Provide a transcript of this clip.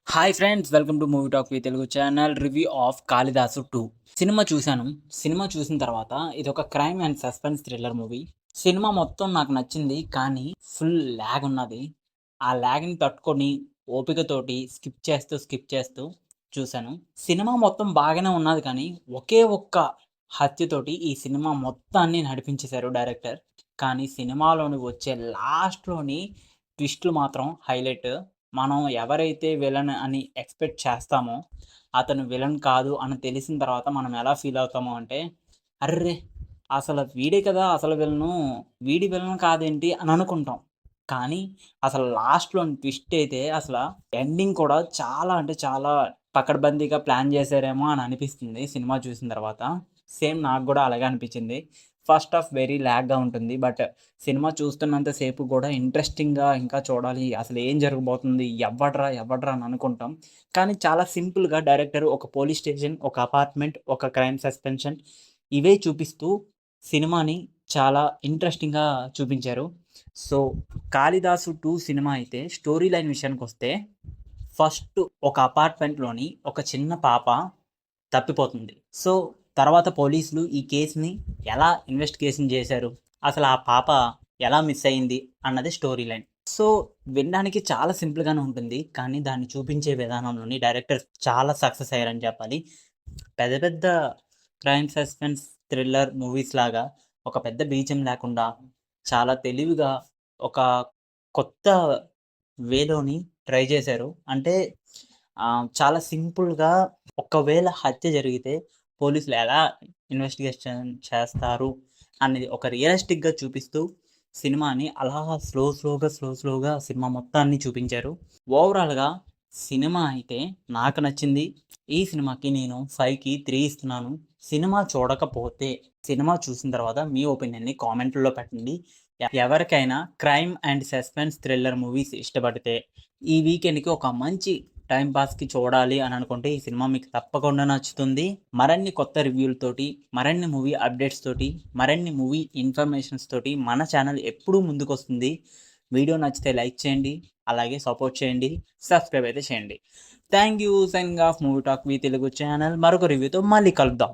Hi friends, welcome to movie talk with Telugu channel. Review of Kalidasu 2 cinema చూశాను. Cinema చూసిన తర్వాత ఇది ఒక crime and suspense thriller movie. Cinema మొత్తం నాకు నచ్చింది, కానీ ఫుల్ ల్యాగ్ ఉన్నది. ఆ ల్యాగ్ని తట్టుకొని ఓపికతోటి స్కిప్ చేస్తూ చూశాను. సినిమా మొత్తం బాగానే ఉన్నది, కానీ ఒకే ఒక్క హత్యతోటి ఈ సినిమా మొత్తాన్ని నడిపించేశారు డైరెక్టర్. కానీ సినిమాలోని వచ్చే లాస్ట్లోని ట్విస్టులు మాత్రం హైలైట్. మనం ఎవరైతే విలన్ అని ఎక్స్‌పెక్ట్ చేస్తామో, అతను విలన్ కాదు అని తెలిసిన తర్వాత మనం ఎలా ఫీల్ అవుతాము అంటే, అర్రె! అసలు వీడే కదా అసలు విలను. వీడి విలన్ కాదేంటి అని అనుకుంటాం. కానీ అసలు లాస్ట్‌లోని ట్విస్ట్ అయితే ఎండింగ్ కూడా చాలా అంటే చాలా పకడ్బందీగా ప్లాన్ చేశారేమో అని అనిపిస్తుంది సినిమా చూసిన తర్వాత. సేమ్ నాకు గూడా అలాగే అనిపించింది. ఫస్ట్ హాఫ్ వెరీ ల్యాగ్‌గా ఉంటుంది. బట్ సినిమా చూస్తున్నంత సేపు గూడా ఇంట్రెస్టింగ్‌గా ఇంకా చూడాలి. అసలు ఏం జరగబోతుంది? ఎవడ్రా అని అనుకుంటాం. కానీ చాలా సింపుల్‌గా డైరెక్టర్ ఒక పోలీస్ స్టేషన్, ఒక అపార్ట్‌మెంట్, ఒక క్రైమ్ సస్పెన్షన్ ఇవే చూపిస్తూ సినిమాని చాలా ఇంట్రెస్టింగ్‌గా చూపించారు. సో, 'కాళిదాసు 2' సినిమా అయితే స్టోరీ లైన్ విషయానికొస్తే ఫస్ట్ ఒక అపార్ట్‌మెంట్‌లోని ఒక చిన్న పాప తప్పిపోతుంది. సో, తర్వాత పోలీసులు ఈ కేస్‌ని ఎలా ఇన్వెస్టిగేషన్ చేశారు? అసలు ఆ పాప ఎలా మిస్ అయింది? అన్నది స్టోరీ లైన్. సో, వినడానికి చాలా సింపుల్‌గానే ఉంటుంది. కానీ దాన్ని చూపించే విధానంలోని డైరెక్టర్ చాలా సక్సెస్ అయ్యారని చెప్పాలి. పెద్ద పెద్ద క్రైమ్, సస్పెన్స్, థ్రిల్లర్ మూవీస్ లాగా ఒక పెద్ద బీజం లేకుండా చాలా తెలివిగా ఒక కొత్త వేలోని ట్రై చేశారు. అంటే చాలా సింపుల్‌గా ఒకవేళ హత్య జరిగితే పోలీసులు ఎలా ఇన్వెస్టిగేషన్ చేస్తారు అనేది ఒక రియలిస్టిక్‌గా చూపిస్తూ సినిమాని అలా స్లోగా సినిమా మొత్తాన్ని చూపించారు. ఓవరాల్‌గా సినిమా అయితే నాకు నచ్చింది. ఈ సినిమాకి నేను 5కి 3 ఇస్తున్నాను. సినిమా చూడకపోతే సినిమా చూసిన తర్వాత మీ ఒపీనియన్‌ని కామెంట్‌లో పెట్టండి. ఎవరికైనా crime and suspense thriller movies ఇష్టపడితే ఈ వీకెండ్‌కి ఒక మంచి టైమ్ పాస్‌కి చూడాలి అని అనుకుంటే ఈ సినిమా మీకు తప్పకుండా నచ్చుతుంది. మరిన్ని కొత్త రివ్యూలతోటి, మరిన్ని మూవీ అప్డేట్స్ తోటి, మరిన్ని మూవీ ఇన్ఫర్మేషన్స్ తోటి మన ఛానల్ ఎప్పుడూ ముందుకొస్తుంది. వీడియో నచ్చితే లైక్ చేయండి. అలాగే సపోర్ట్ చేయండి. సబ్స్క్రైబ్ అయితే చేయండి. Thank you. Signing off movie talk me Telugu channel. మరొక రివ్యూతో మళ్ళీ కలుద్దాం.